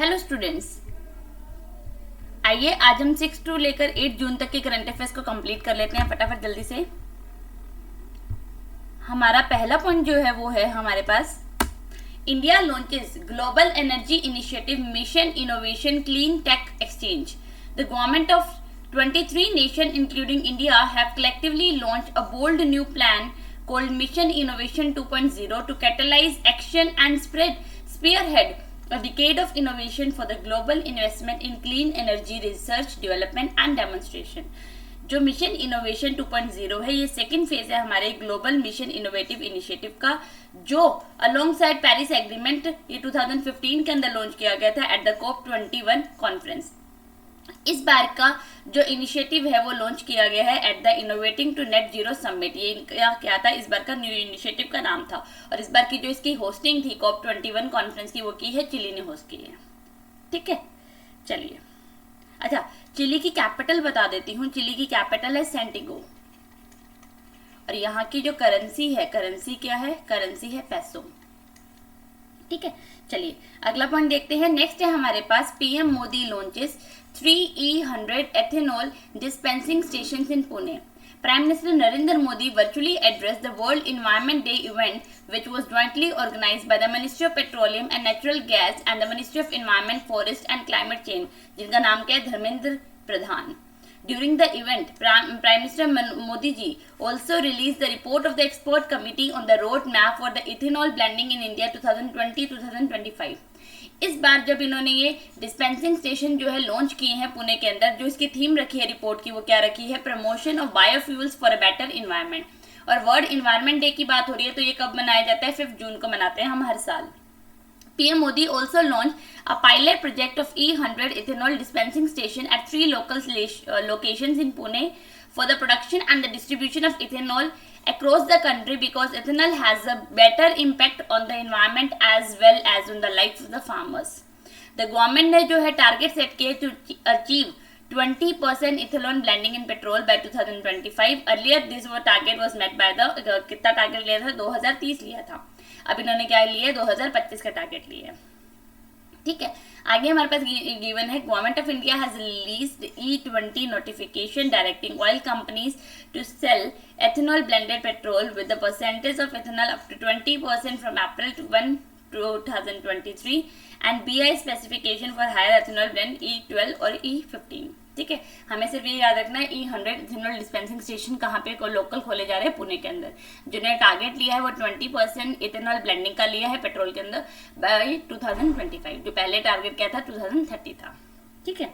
Hello students, आइए आज हम 6 टू लेकर 8 जून तक के करंट अफेयर्स को कंप्लीट कर लेते हैं फटाफट जल्दी से। हमारा पहला पॉइंट जो है वो है हमारे पास India launches global energy initiative mission innovation clean tech exchange. The government of 23 nations including India have collectively launched a bold new plan called Mission Innovation 2.0 to catalyze action and spearhead a decade of innovation for the global investment in clean energy research, development and demonstration। जो mission innovation 2.0 है ये second phase है हमारे global mission innovative initiative का, जो along side Paris agreement ये 2015 के अंदर लॉन्च किया गया था एट द COP21 कॉन्फ्रेंस। इस बार का जो इनिशिएटिव है वो लॉन्च किया गया है at the innovating to net zero summit. ये क्या था, इस बार का न्यू इनिशिएटिव का नाम था। और इस बार की जो इसकी होस्टिंग थी COP21 कॉन्फ्रेंस की, वो की है चिली ने होस्ट की है। ठीक है, चलिए। अच्छा, चिली की कैपिटल बता देती हूँ। चिली की कैपिटल है सेंटिगो और यहाँ की जो करेंसी है, करेंसी क्या है, करेंसी है पैसो। ठीक है, चलिए अगला पॉइंट देखते हैं। नेक्स्ट है हमारे पास PM Modi launches 3E100 ethanol dispensing stations in Pune। Prime Minister Narendra Modi virtually addressed the World Environment Day event, which was jointly organized by the Ministry of Petroleum and Natural Gas and the Ministry of Environment, Forest and Climate Change, जिनका नाम क्या है, Dharmendra Pradhan. During the event, Prime Minister Modi ji also released the report of the expert committee on the roadmap for the ethanol blending in India 2020-2025। इस बार जब इन्होंने ये dispensing station जो है लॉन्च किए हैं पुणे के अंदर, जो इसकी थीम रखी है रिपोर्ट की, वो क्या रखी है, promotion of biofuels for a better environment. और वर्ल्ड इन्वायरमेंट डे की बात हो रही है तो ये कब मनाया जाता है, 5 जून को मनाते हैं हम हर साल। PM Modi also launched a pilot project of E100 ethanol dispensing station at 3 local locations in Pune for the production and the distribution of ethanol across the country, because ethanol has a better impact on the environment as well as on the lives of the farmers। The government ने जो है target set किए to achieve 20% ethanol blending in petrol by 2025। Earlier this target was met by the कितना target लिया था, 2030 लिया था। अब इन्होंने क्या लिया, 2025 का टारगेट लिया है। ठीक है, आगे हमारे पास गिवन है government of India has released E20 notification directing oil companies to sell ethanol blended petrol with the percentage of ethanol up to 20% from April 1, 2023 and BI specification for higher ethanol blend E12 और E15। ठीक है, हमें सिर्फ ये याद रखना है E100 ethanol dispensing station कहाँ पे लोकल खोले जा रहे हैं, पुणे के अंदर। जिन्हें टारगेट लिया है वो 20% एथेनॉल ब्लेंडिंग का लिया है पेट्रोल के अंदर बाय 2025। जो पहले टारगेट क्या था, 2030 था। ठीक है,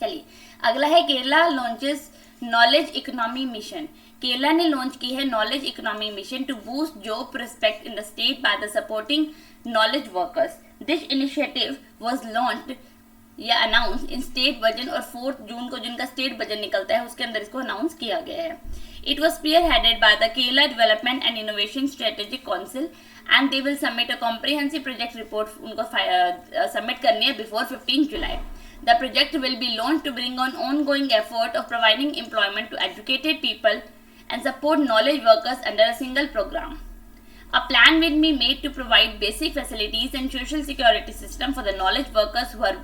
चलिए अगला है Kerala launches knowledge economy mission. Kerala ने लॉन्च की है knowledge economy mission to boost job prospect in the state by the supporting knowledge workers. This initiative was launched या अनाउंस इन स्टेट बजट, और 4 जून को जिनका स्टेट बजट निकलता है उसके अंदर इसको अनाउंस किया गया है। It was spearheaded by the Kerala development and innovation strategic council and they will submit a comprehensive project report. उनको सबमिट करनी है before 15 July. The project will be launch to bring on ongoing effort of providing employment to educated people and support knowledge workers under a single program। A plan will be made to provide basic facilities and social security system for the knowledge workers who are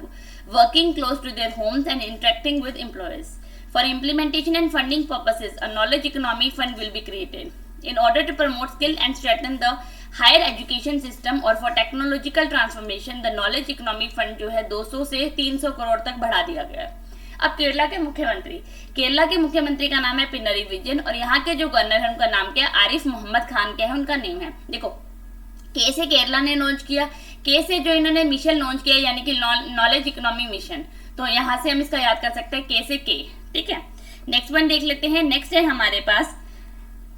working close to their homes and interacting with employers। For implementation and funding purposes, a knowledge economy fund will be created in order to promote skill and strengthen the higher education system। और for technological transformation, the knowledge economy fund जो है 200 से 300 करोड़ तक बढ़ा दिया गया है। अब केरला के मुख्यमंत्री का नाम है पिनरी विजयन, और यहाँ के जो गवर्नर है उनका नाम क्या है, आरिफ मोहम्मद खान क्या है उनका नेम है। देखो, के से केरला ने लॉन्च किया, के से जो इन्होंने मिशन लॉन्च किया यानी कि नॉलेज इकोनॉमी मिशन, तो यहाँ से हम इसका याद कर सकते हैं के से के। ठीक है, नेक्स्ट वन देख लेते हैं। नेक्स्ट है हमारे पास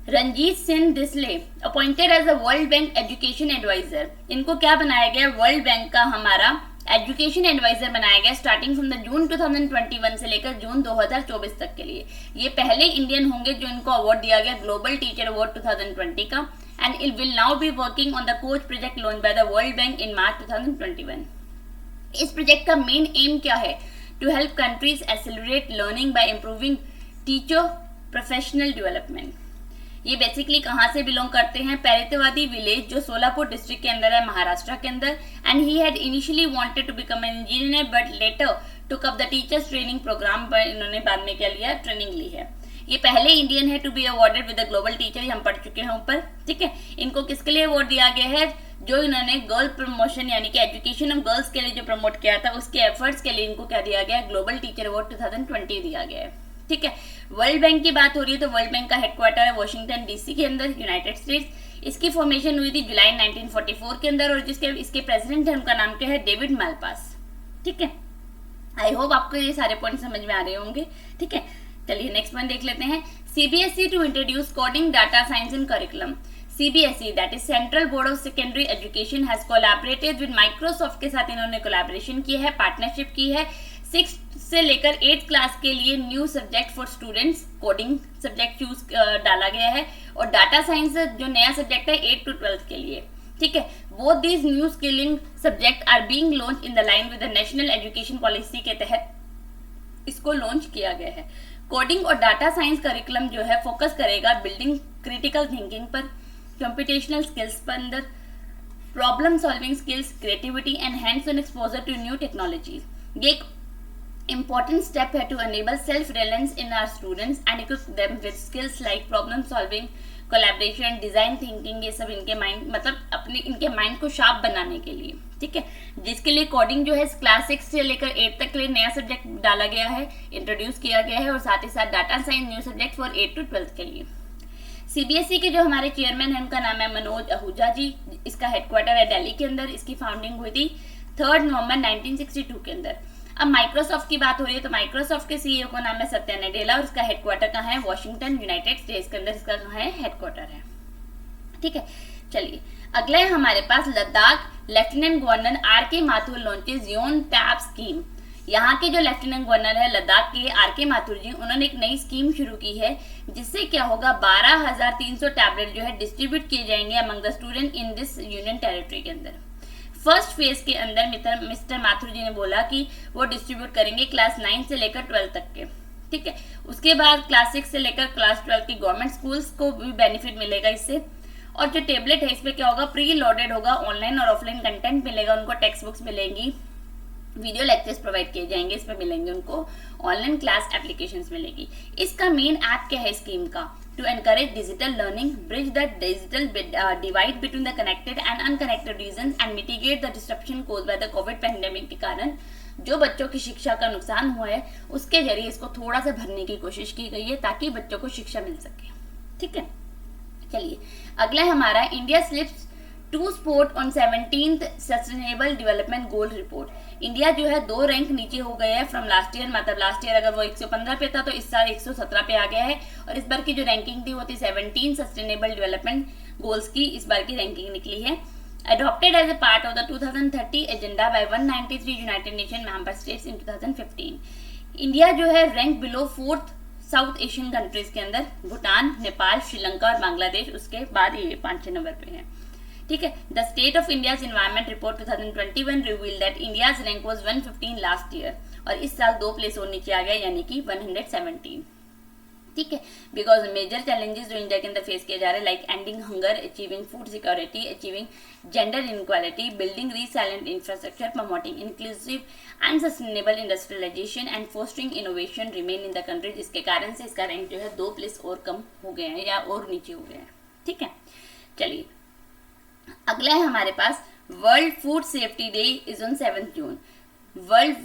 Ranjit Singh Disale appointed as a world bank education adviser. इनको क्या बनाया गया, वर्ल्ड बैंक का हमारा एजुकेशन एडवाइजर बनाया गया स्टार्टिंग फ्रॉम द जून 2021 से लेकर जून 2024 तक के लिए। ये पहले इंडियन होंगे जो इनको अवार्ड दिया गया ग्लोबल टीचर अवार्ड 2020 का, and it will now be working on the coach project launch by the world bank in March 2021। इस प्रोजेक्ट का मेन एम क्या है, to help countries accelerate learning by improving teacher professional development. ये basically कहाँ से belong करते हैं, पैरितवादी village जो सोलापुर डिस्ट्रिक्ट के अंदर है, महाराष्ट्र के अंदर। And he had initially wanted to become an engineer but later took up the teachers training programme, पर इन्होंने बाद में क्या लिया, ट्रेनिंग ली है। ये पहले इंडियन है to be awarded with the global teacher, हम पढ़ चुके हैं ऊपर, ठीक है। इनको किसके लिए अवार्ड दिया गया है, जो इन्होंने गर्ल प्रमोशन यानी कि एजुकेशन ऑफ गर्ल्स के लिए जो प्रमोट किया था उसके एफर्ट्स के लिए इनको क्या दिया गया, ग्लोबल टीचर अवार्ड 2020 दिया गया है, ठीक है। वर्ल्ड बैंक की बात हो रही है तो वर्ल्ड बैंक का हेडक्वार्टर है वॉशिंगटन डीसी के अंदर, यूनाइटेड स्टेट्स। इसकी फॉर्मेशन हुई थी जुलाई 1944 के अंदर, और जिसके इसके प्रेसिडेंट है उनका नाम क्या है, डेविड मालपास, ठीक है। आई होप आपको ये सारे पॉइंट समझ में आ रहे होंगे, ठीक है। चलिए नेक्स्ट पॉइंट देख लेते हैं। CBSE to introduce coding data science in curriculum. CBSE that is central board of secondary education has collaborated with Microsoft के साथ इन्होंने कोलैबोरेशन की है, पार्टनरशिप की है। 6 से लेकर 8 क्लास के लिए new subject for students coding subject choose डाला गया है, और डाटा साइंस जो नया सब्जेक्ट है 8 to 12 के लिए, ठीक है। Both these new skilling subject are being launch in the line with the national education policy के तहत इसको लॉन्च किया गया है। कोडिंग और डाटा साइंस करिकुलम जो है फोकस करेगा बिल्डिंग क्रिटिकल थिंकिंग पर, कंप्यूटेशनल स्किल्स पर अंदर, problem solving skills, creativity and hands on exposure to new technologies. ये एक important step है to enable self-reliance in our students and equip them with skills like problem solving, collaboration, design thinking, ये सब इनके mind मतलब अपने इनके mind को शार्प बनाने के लिए, ठीक है। जिसके लिए कोडिंग जो है क्लास 6 से लेकर 8 तक के लिए नया सब्जेक्ट डाला गया है, इंट्रोड्यूस किया गया है, और साथ ही साथ data science new subject for 8 to 12 के लिए। सीबीएसई के जो हमारे चेयरमैन है उनका नाम है मनोज आहूजा जी, इसका हेडक्वार्टर है दिल्ली के अंदर, इसकी फाउंडिंग हुई थी 3 नवंबर 1962 के अंदर। अब माइक्रोसॉफ्ट की बात हो रही है तो माइक्रोसॉफ्ट के सीईओ का नाम है सत्या नडेला, और इसका हेडक्वार्टर कहाँ है, वॉशिंगटन यूनाइटेड स्टेट्स के अंदर इसका कहाँ है, हेडक्वार्टर है, ठीक है। चलिए अगला है हमारे पास Ladakh lieutenant governor R.K. Mathur launches Youn tab scheme. यहाँ के जो लेफ्टिनेंट गवर्नर है लद्दाख के R.K. माथुर जी, उन्होंने एक नई स्कीम शुरू की है जिससे क्या होगा 12,300 टैबलेट जो है डिस्ट्रीब्यूट किए जाएंगे among the student in this union territory के अंदर। फर्स्ट फेज के अंदर मिस्टर माथुर जी ने बोला कि वो डिस्ट्रीब्यूट करेंगे क्लास 9 से लेकर 12 तक के, ठीक है। उसके बाद क्लास 6 से लेकर क्लास 12 की गवर्नमेंट स्कूल्स को भी बेनिफिट मिलेगा इससे। और जो टेबलेट है इसमें क्या होगा, प्री लोडेड होगा, ऑनलाइन और ऑफलाइन कंटेंट मिलेगा उनको, टेक्स्ट बुक्स मिलेंगी, वीडियो लेक्चर्स प्रोवाइड किए जाएंगे, इसमें मिलेंगे उनको, ऑनलाइन क्लास एप्लीकेशंस मिलेगी। इसका मेन ऐप क्या है स्कीम का, to encourage digital learning, bridge the digital divide between the connected and unconnected regions and mitigate the disruption caused by the COVID pandemic के कारण जो बच्चों की शिक्षा का नुकसान हुआ है उसके जरिए इसको थोड़ा सा भरने की कोशिश की गई है ताकि बच्चों को शिक्षा मिल सके, ठीक है। चलिए अगला है हमारा India slips to sport on 17th sustainable development goal report. India जो है 2 रैंक नीचे हो गया है फ्रॉम लास्ट ईयर, मतलब लास्ट ईयर अगर वो 115 पे था तो इस साल 117 पे आ गया है, और इस बार की जो रैंकिंग थी वो थी 17 सस्टेनेबल डेवलपमेंट गोल्स की, इस बार की रैंकिंग निकली है। Adopted as a part of the 2030 agenda by 193 United Nations member states in 2015, India जो है rank below 4th south Asian countries के अंदर, भूटान, नेपाल, श्रीलंका और बांग्लादेश उसके बाद ये 5 नंबर पे है, ठीक है। The state of India's environment report 2021 reveal that India's rank was 115 last year, और इस साल 2 प्लेस और नीचे आ गया यानी कि 117, ठीक है। बिकॉज मेजर चैलेंजेस जो इंडिया के अंदर फेस किए जा रहे हैं like ending hunger, achieving food security, achieving gender inequality, building resilient infrastructure, promoting inclusive and sustainable industrialisation and fostering innovation remain in the country, जिसके कारण से इसका रैंक जो है 2 प्लेस और कम हो गए हैं या और नीचे हो गए हैं, ठीक है। चलिए अगला है हमारे पास world food safety day is on 7 June. World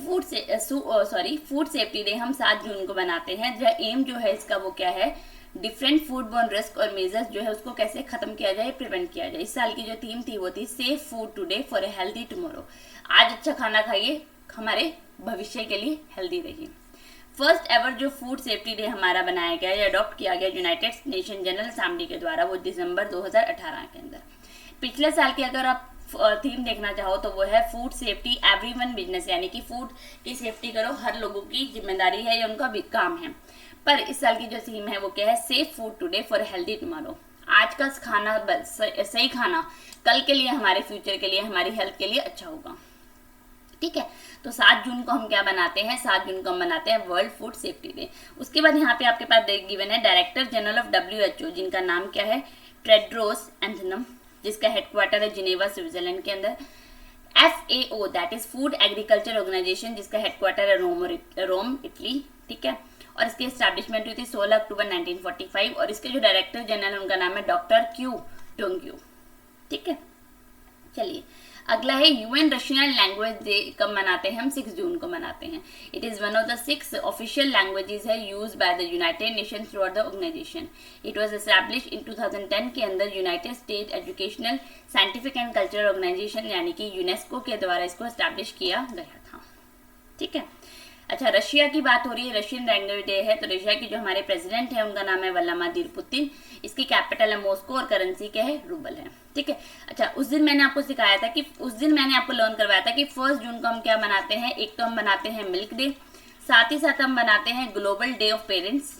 food safety day हम 7 जून को बनाते हैं। जो एम जो है इसका वो क्या है, डिफरेंट फूड बोर्न रिस्क और मेजर्स जो है उसको कैसे खत्म किया जाए, प्रिवेंट किया जाए। इस साल की जो थीम थी वो थी safe food today for a healthy tomorrow. आज अच्छा खाना खाइए, हमारे भविष्य के लिए हेल्दी रहिए। फर्स्ट एवर जो फूड सेफ्टी डे हमारा बनाया गया या अडॉप्ट किया गया यूनाइटेड नेशन जनरल असेंबली के द्वारा, वो दिसंबर 2018 के अंदर। पिछले साल की अगर आप थीम देखना चाहो तो वो है फूड सेफ्टी एवरीवन बिजनेस, यानी कि फूड की सेफ्टी करो, हर लोगों की जिम्मेदारी है या उनका भी काम है। पर इस साल की जो थीम है वो क्या है, safe food today for healthy tomorrow. आज का खाना सही खाना कल के लिए, हमारे फ्यूचर के लिए, हमारी हेल्थ के लिए अच्छा होगा, ठीक है। तो 7 जून को हम क्या बनाते हैं, 7 जून को हम बनाते हैं वर्ल्ड फूड सेफ्टी डे। उसके बाद यहाँ पे आपके पास गिवन है डायरेक्टर जनरल ऑफ WHO, जिनका नाम क्या है, टेड्रोस एथनम, जिसका हेडक्वार्टर है जिनेवा स्विट्जरलैंड के अंदर। FAO that is food agriculture organisation, जिसका हेडक्वार्टर है रोम इटली, ठीक है। और इसकी एस्टैब्लिशमेंट हुई थी 16 अक्टूबर 1945 और इसके जो डायरेक्टर जनरल उनका नाम है डॉक्टर क्यू डोंग्यू, ठीक है। चलिए अगला है यूएन रशियन लैंग्वेज डे कब मनाते हैं हम, 6 जून को मनाते हैं। It is one of the 6 official languages है used by the united nation throughout the organisation. It was established in 2010 के अंदर united state educational scientific and cultural organisation यानी कि यूनेस्को के द्वारा इसको एस्टैब्लिश किया गया था, ठीक है। अच्छा, रशिया की बात हो रही है, रशियन लैंग्वेज डे है, तो रशिया की जो हमारे प्रेसिडेंट है उनका नाम है व्लादिमीर पुतिन। इसकी कैपिटल है मॉस्को और करेंसी क्या है, रूबल है, ठीक है। अच्छा, उस दिन मैंने आपको सिखाया था कि उस दिन मैंने आपको लर्न करवाया था कि 1 जून को हम क्या मनाते हैं, एक तो हम बनाते हैं मिल्क डे, साथ ही साथ हम बनाते हैं ग्लोबल डे ऑफ पेरेंट्स।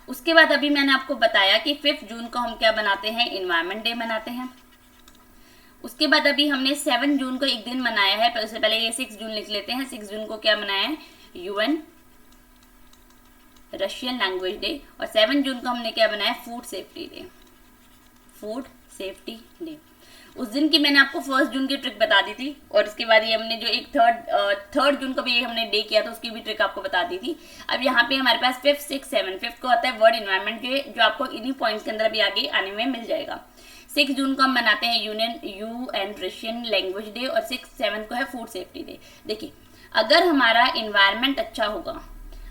उसके बाद अभी मैंने आपको बताया कि 5 जून को हम क्या बनाते हैं, एनवायरमेंट डे मनाते हैं। उसके बाद अभी हमने 7 जून को एक दिन मनाया है, पर उससे पहले ये 6 जून लिख लेते हैं। 6 जून को क्या मनाया है, यूएन रशियन लैंग्वेज डे। और 7 जून को हमने क्या बनाया, food safety day, food safety day. उस दिन की मैंने आपको 1 जून की ट्रिक बता दी थी और इसके बाद ये हमने जो एक थर्ड जून को भी ये हमने डे किया था उसकी भी ट्रिक आपको बता दी थी। अब यहाँ पे हमारे पास 5, 6, 7, 5 को आता है वर्ल्ड एनवायरनमेंट डे, जो आपको इन्हीं पॉइंट्स के अंदर अभी आगे आने में मिल जाएगा। 6 जून को हम मनाते हैं यूएन रशियन लैंग्वेज डे और 6, 7 को है फूड सेफ्टी डे। देखिए, अगर हमारा इन्वायरमेंट अच्छा होगा,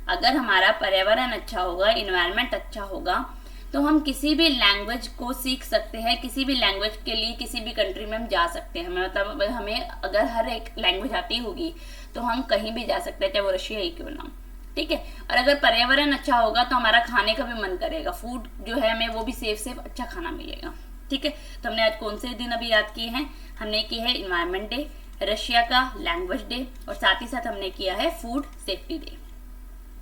अगर हमारा पर्यावरण अच्छा होगा, इन्वायरमेंट अच्छा होगा, तो हम किसी भी लैंग्वेज को सीख सकते हैं, किसी भी लैंग्वेज के लिए किसी भी कंट्री में हम जा सकते हैं। मतलब हमें अगर हर एक लैंग्वेज आती होगी तो हम कहीं भी जा सकते हैं, चाहे वो रशिया ही क्यों ना, ठीक है। और अगर पर्यावरण अच्छा होगा तो हमारा खाने का भी मन करेगा, फूड जो है हमें वो भी सेफ अच्छा खाना मिलेगा, ठीक है। तो हमने आज कौन से दिन अभी याद किए हैं, हमने किया है इन्वायरमेंट डे, रशिया का लैंग्वेज डे और साथ ही साथ हमने किया है फूड सेफ्टी डे,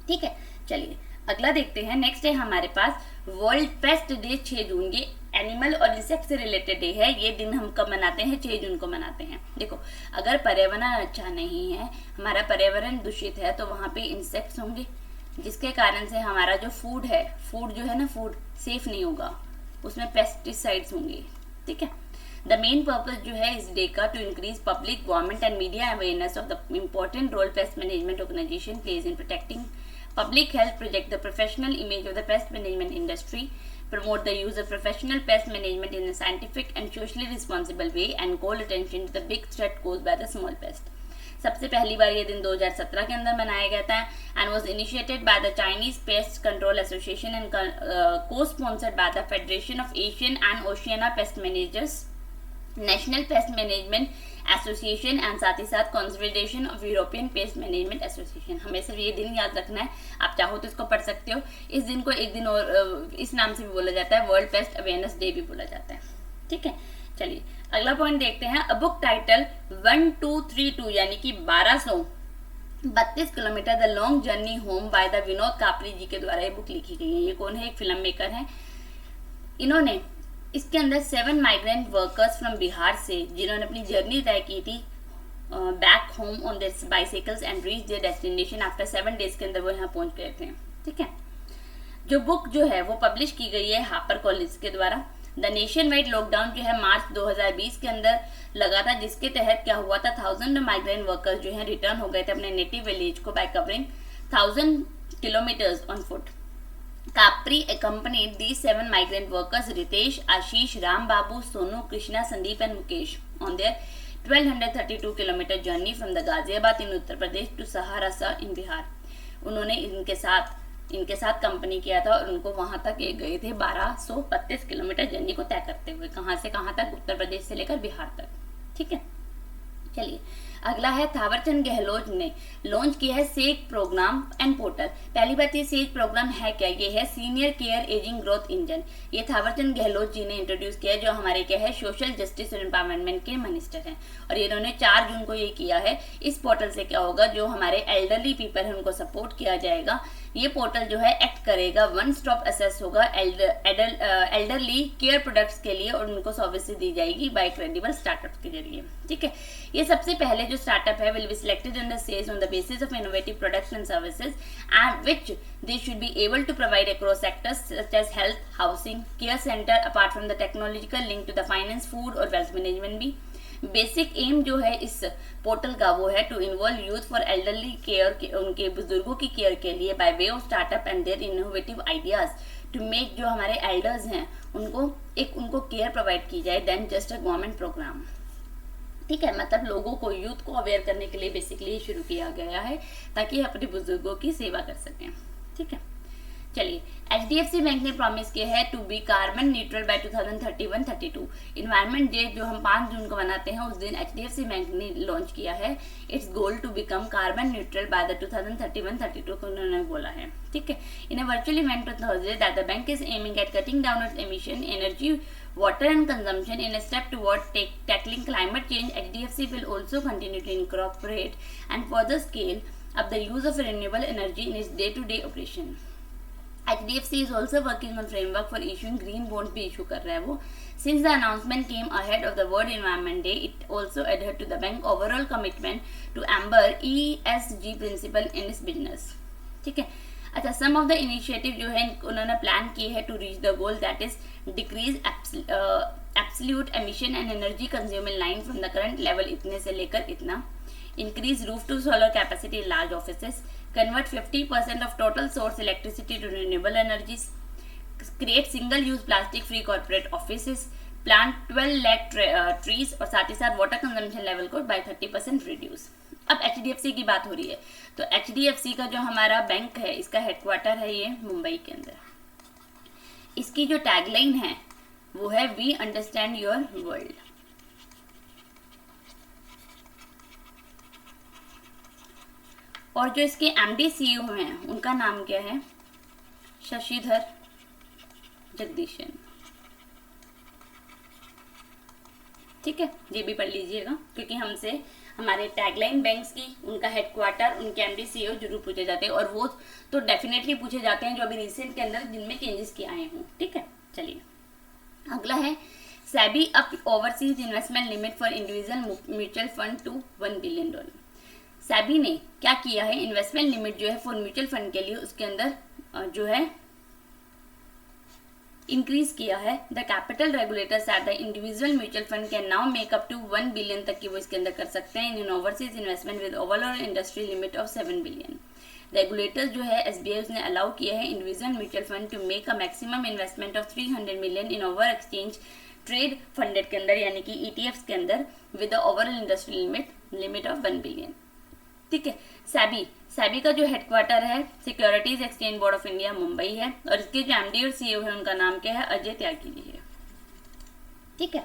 ठीक है। चलिए अगला देखते हैं। नेक्स्ट है हमारे पास वर्ल्ड पेस्ट डे 6 जून, ये एनिमल और इंसेक्ट से रिलेटेड डे है। ये दिन हम कब मनाते हैं, 6 जून को मनाते हैं। देखो, अगर पर्यावरण अच्छा नहीं है, हमारा पर्यावरण दूषित है, तो वहाँ पे इंसेक्ट्स होंगे, जिसके कारण से हमारा जो फूड है, फूड जो है ना, फूड सेफ नहीं होगा, उसमें पेस्टिसाइड्स होंगे, ठीक है। द मेन पर्पस जो है इस डे का to increase public, government and media awareness of the important role pest management organisation plays in protecting public health, project the professional image of the pest management industry, promote the use of professional pest management in a scientific and socially responsible way, and call attention to the big threat caused by the small pest. सबसे पहली बार ये दिन 2017 के अंदर मनाया गया था and was initiated by the Chinese Pest Control Association and co-sponsored by the Federation of Asian and Oceania Pest Managers, national pest management association and साथ ही साथ confederation of European pest management association. हमें सिर्फ ये दिन याद रखना है, आप चाहो तो इसको पढ़ सकते हो। इस दिन को एक दिन और इस नाम से भी बोला जाता है, वर्ल्ड पेस्ट अवेयरनेस डे भी बोला जाता है, ठीक है। चलिए अगला पॉइंट देखते हैं। अ बुक टाइटल 1232 यानी कि 1232 kilometre the long journey home by the Vinod Kapri ji के द्वारा ये बुक लिखी गई है। ये कौन है, एक फिल्म मेकर है। इन्होंने इसके अंदर 7 माइग्रेंट वर्कर्स फ्रॉम बिहार से, जिन्होंने अपनी जर्नी तय की थी back home on this bicycles and reach there destination after 7 days के अंदर वो यहाँ पहुंच गए थे, ठीक है। जो बुक जो है वो पब्लिश की गई है हापर कॉलेज के द्वारा। द नेशन वाइड लॉकडाउन जो है मार्च 2020 के अंदर लगा था, जिसके तहत क्या हुआ था, 1000 माइग्रेंट वर्कर्स जो है रिटर्न हो गए थे अपने नेटिव विलेज को bye covering 1000 kilometres on foot. Capri accompanied these 7 migrant workers, Ritesh, Ashish, Ram Babu, Sonu, Krishna, Sandeep and Mukesh on their 1232 kilometer journey from the Ghaziabad in Uttar Pradesh to Saharasa in Bihar. उन्होंने इनके साथ company किया था और उनको वहां तक गए थे 1232 किलोमीटर जर्नी को तय करते हुए। कहां से कहां तक, उत्तर प्रदेश से लेकर बिहार तक, ठीक है। चलिए अगला है थावरचंद गहलोत ने लॉन्च किया है सेज प्रोग्राम एंड पोर्टल। पहली बात ये सेज प्रोग्राम है क्या, ये है senior care ageing growth engine. ये थावरचंद गहलोत जी ने इंट्रोड्यूस किया है, जो हमारे क्या है सोशल जस्टिस और एम्पावरमेंट के मिनिस्टर हैं, और इन्होंने 4 जून को ये किया है। इस पोर्टल से क्या होगा, जो हमारे एल्डरली पीपल है उनको सपोर्ट किया जाएगा ये पोर्टल जो है एक्ट करेगा, वन स्टॉप असेस होगा एल्डरली केयर प्रोडक्ट्स के लिए और उनको सर्विसेज दी जाएगी बाय क्रेडिबल स्टार्टअप्स के जरिए। ठीक है, ये सबसे पहले जो स्टार्टअप है will be selected in the stage on the basis of innovative products and services and which they should be able to provide across sectors such as health, housing, care centre, apart from the technological link to the finance, food और wealth management भी। Basic aim जो है इस portal का वो है टू involve youth for elderly care, उनके बुजुर्गों की केयर के लिए by way of startup and their innovative ideas to make जो हमारे एल्डर्स हैं उनको केयर प्रोवाइड की जाए then just a government programme. ठीक है, मतलब लोगों को, यूथ को अवेयर करने के लिए बेसिकली शुरू किया गया है ताकि अपने बुजुर्गों की सेवा कर सकें। ठीक है, चलिए, HDFC बैंक ने प्रॉमिस किया है to be carbon neutral by 2031-32। Environment day जो हम 5 जून को मनाते हैं उस दिन HDFC बैंक ने लॉन्च किया है it's goal to become carbon neutral by the 2031-32 को उन्होंने बोला है। ठीक है, in a virtual event on Thursday that the bank is aiming at cutting down its emission, energy, water and consumption in a step toward tackling climate change. HDFC will also continue to incorporate and further scale up the use of renewable energy in its day-to-day operation. HDFC is also working on framework for issuing green bonds भी issue कर रहा है वो। Since the announcement came ahead of the World Environment Day, it also adhered to the bank overall commitment to amber ESG principle in its business. ठीक है, अच्छा, सम of the initiative जो है उन्होंने प्लान किए है to reach the goal that is decrease absolute emission and energy consuming line from the current level इतने से लेकर इतना, increase roof to solar capacity in large offices, convert 50% of total source electricity to renewable energies, create single use plastic free corporate offices, plant 12 lakh trees और साथ ही साथ water consumption level को by 30% reduce. अब HDFC की बात हो रही है तो HDFC का जो हमारा बैंक है इसका हेडक्वार्टर है ये मुंबई के अंदर। इसकी जो टैगलाइन है वो है वी अंडरस्टैंड योर वर्ल्ड। और जो इसके MD CEO हैं उनका नाम क्या है? शशिधर जगदीशन। ठीक है, ये भी पढ़ लीजिएगा क्योंकि हमसे हमारे टैगलाइन बैंक्स की, उनका हेडक्वार्टर, उनके MD CEO जरूर पूछे जाते हैं और वो तो डेफिनेटली पूछे जाते हैं जो अभी रिसेंट के अंदर जिनमें चेंजेस किए आए हों। ठीक है, चलिए अगला है SEBI up overseas investment limit for individual mutual fund to $1 billion. SEBI ने क्या किया है, इन्वेस्टमेंट लिमिट जो है फॉर म्यूचुअल फंड के लिए उसके अंदर जो है इंक्रीज किया है। The capital regulators at the individual mutual fund can now make up to 1 billion तक की वो इसके अंदर कर सकते हैं in overseas investment with overall industry limit of 7 billion. Regulators जो है SBI उसने अलाउ किया है individual mutual fund to make a maximum investment of 300 million in over exchange trade funded के अंदर यानी कि ETFs के अंदर with the overall industry limit of 1 billion. ठीक है, सेबी का जो हेडक्वार्टर है securities exchange board of India Mumbai है और इसके जो MD और CEO है उनका नाम क्या है? अजय त्यागी जी है। ठीक है,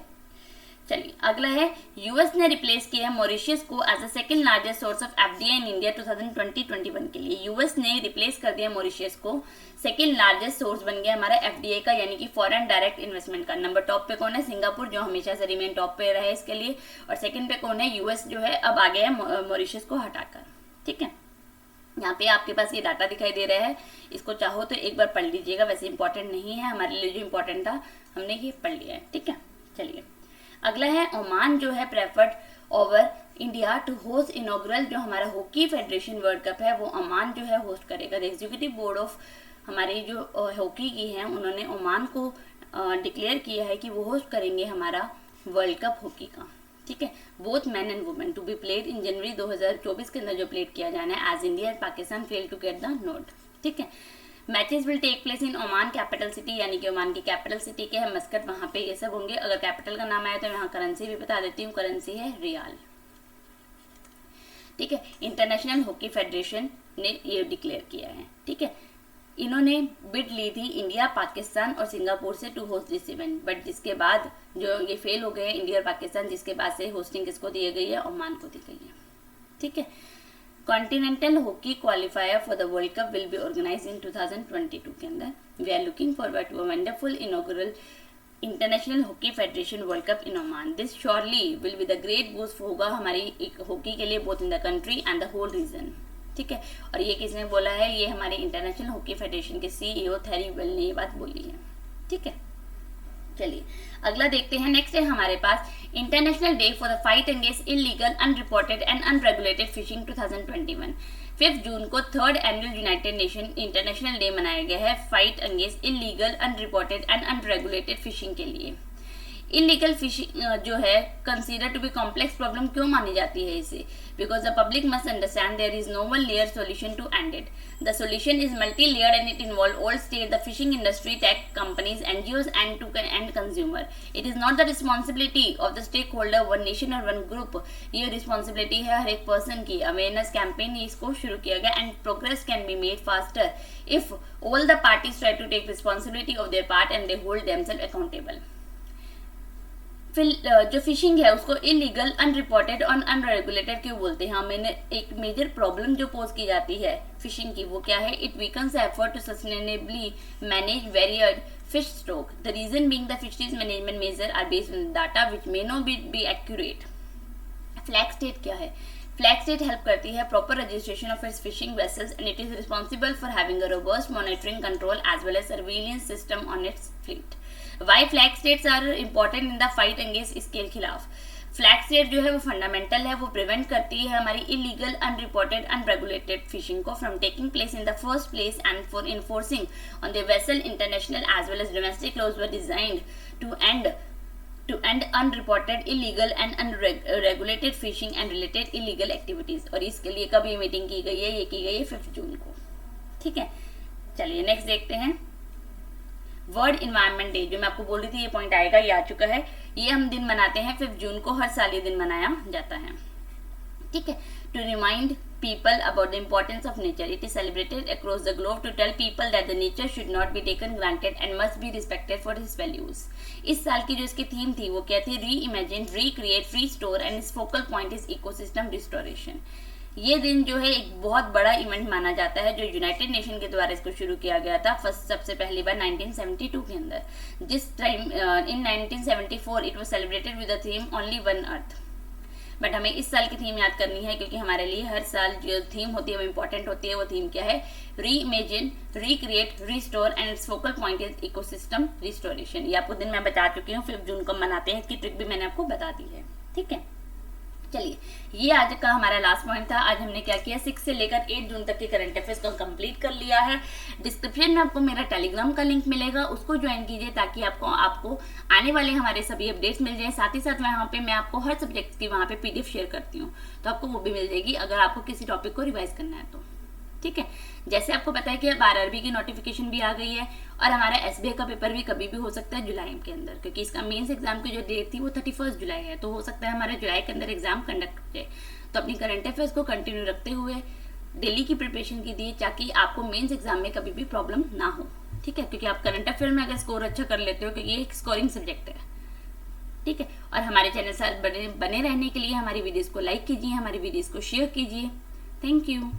चलिए अगला है US ने रिप्लेस किया है मॉरिशस को as a second largest source of FDI in India 2020-21 के लिए। US ने रिप्लेस कर दिया मॉरिशस को, सेकंड लार्जेस्ट सोर्स बन गया हमारा FDI का यानी कि फॉरेन डायरेक्ट इन्वेस्टमेंट का। नंबर टॉप पे कौन है? सिंगापुर जो हमेशा से रिमेन टॉप पे रहे इसके लिए, और सेकंड पे कौन है? US जो है अब आ गया है मॉरिशस को हटाकर। ठीक है, यहाँ पे आपके पास ये डाटा दिखाई दे रहा है, इसको चाहो तो एक बार पढ़ लीजिएगा, वैसे इंपॉर्टेंट नहीं है, हमारे लिए जो इंपॉर्टेंट था हमने ये पढ़ लिया है। ठीक है, चलिए अगला है ओमान जो है preferred over India to host inaugural जो हमारा हॉकी फेडरेशन वर्ल्ड कप है वो ओमान जो है होस्ट करेगा। द एग्जीक्यूटिव बोर्ड ऑफ हमारी जो हॉकी की है उन्होंने ओमान को डिक्लेयर किया है कि वो होस्ट करेंगे हमारा वर्ल्ड कप हॉकी का। ठीक है, both man and women to be played in January 2024 के अंदर जो प्लेड किया जाना है as India and Pakistan fail to get the note. ठीक है, matches will take place in Oman capital city यानी कि ओमान की कैपिटल सिटी के है मस्कट, वहां पे ये सब होंगे। अगर कैपिटल का नाम आया तो यहाँ करेंसी भी बता देती हूँ, करेंसी है रियाल। ठीक है, इंटरनेशनल हॉकी फेडरेशन ने ये डिक्लेयर किया है। ठीक है, इन्होंने बिड ली थी इंडिया, पाकिस्तान और सिंगापुर से to host this event, but जिसके बाद जो ये फेल हो गए इंडिया और पाकिस्तान, जिसके बाद से होस्टिंग किसको दी गई है? ओमान को दी गई है। ठीक है, continental hockey qualifier for the world cup will be organise in 2022 के अंदर। We are looking forward to a wonderful inaugural international hockey federation world cup in Oman. This surely will be the great boost होगा हमारी hockey के लिए both in the country and the whole region. ठीक है, और ये किसने बोला है? ये हमारे इंटरनेशनल हॉकी फेडरेशन के CEO थैरी वेल ने ये बात बोली है। ठीक है, चलिए अगला देखते हैं। नेक्स्ट है हमारे पास international day for the fight against illegal, unreported and unregulated fishing 2021। 5 June को 3rd annual united nation international day मनाया गया है fight against illegal, unreported and unregulated fishing के लिए। इलीगल फिशिंग जो है consider to be complex problem क्यों मानी जाती है इसे? Because the public must understand there is no one layer solution to end it. The solution is multi layered and it involve all state, the fishing industry, tech companies, NGOs and to end consumer. It is not the responsibility of the stakeholder, one nation और one group. ये responsibility है हर एक person की। Awareness campaign इसको शुरू किया गया and progress can be made faster if all the parties try to take responsibility of their part and they hold themselves accountable. जो फिशिंग है उसको इलीगल, अनरिपोर्टेड और अनरेगुलेटेड क्यों बोलते हैं? मैंने एक मेजर प्रॉब्लम जो पोज की जाती है फिशिंग की वो क्या है? It weakens effort to sustainably manage varied fish stock. The reason being the fisheries management measure are based on data which may not be accurate. Flag state क्या है? फ्लैग स्टेट हेल्प करती है proper registration of its fishing vessels and it is responsible for having a robust monitoring control as well as surveillance system on its fleet. Why flag states are important in the fight against इसके खिलाफ? Flag state जो है वो fundamental है, वो prevent करती है हमारी इलीगल, अनरिपोर्टेड, अनरेगुलेटेड फिशिंग को from taking place in the first place and for enforcing on the vessel international as well as domestic laws were designed to end unreported, illegal and unregulated fishing and related illegal activities। और इसके लिए कब ये meeting की गई है? ये की गई है 5 जून को। ठीक है, चलिए नेक्स्ट देखते हैं। वर्ल्ड इन्वायरमेंट डे, जो मैं आपको बोल रही थी ये पॉइंट आएगा, ये आ चुका है। ये हम दिन मनाते हैं 5 जून को, हर साल ये दिन मनाया जाता है। ठीक है, to remind people about the importance of nature. It is celebrated across the globe to tell people that the nature should not be taken granted and must be respected for its values. इस साल की जो इसकी theme थी वो क्या थी? Reimagine, recreate, restore and it's focal point is ecosystem restoration. ये दिन जो है एक बहुत बड़ा इवेंट माना जाता है जो यूनाइटेड नेशन के द्वारा इसको शुरू किया गया था सबसे पहली बार 1972 के अंदर। जिस time in 1974 it was celebrated with the theme only one earth. But हमें इस साल की थीम याद करनी है क्योंकि हमारे लिए हर साल जो थीम होती है वो इंपॉर्टेंट होती है। वो थीम क्या है? Reimagine, recreate, restore and it's focal point is ecosystem restoration. ये आपको दिन मैं बता चुकी हूँ, 5 जून को मनाते हैं, इसकी ट्रिक भी मैंने आपको बता दी है। ठीक है, चलिए ये आज का हमारा लास्ट पॉइंट था। आज हमने क्या किया? 6 से लेकर 8 जून तक के करंट अफेयर्स को कंप्लीट कर लिया है। डिस्क्रिप्शन में आपको मेरा टेलीग्राम का लिंक मिलेगा, उसको ज्वाइन कीजिए ताकि आपको आने वाले हमारे सभी अपडेट्स मिल जाए। साथ ही साथ वहाँ पे मैं आपको हर सब्जेक्ट की वहाँ पे PDF शेयर करती हूँ, तो आपको वो भी मिल जाएगी अगर आपको किसी टॉपिक को रिवाइज करना है तो। ठीक है, जैसे आपको पता है कि अब RRB की नोटिफिकेशन भी आ गई है और हमारा SBI का पेपर भी कभी भी हो सकता है जुलाई के अंदर, क्योंकि इसका मेंस एग्जाम की जो डेट थी वो 31 जुलाई है, तो हो सकता है हमारे जुलाई के अंदर एग्जाम कंडक्ट हो जाए। तो अपनी करंट अफेयर्स को कंटिन्यू रखते हुए डेली की प्रिपरेशन कीजिए ताकि आपको मेंस एग्जाम में कभी भी प्रॉब्लम ना हो। ठीक है, क्योंकि आप करंट अफेयर में अगर स्कोर अच्छा कर लेते हो, क्योंकि ये एक स्कोरिंग सब्जेक्ट है। ठीक है, और हमारे चैनल से बने रहने के लिए हमारी वीडियोस को लाइक कीजिए, हमारी वीडियोस को शेयर कीजिए। Thank you.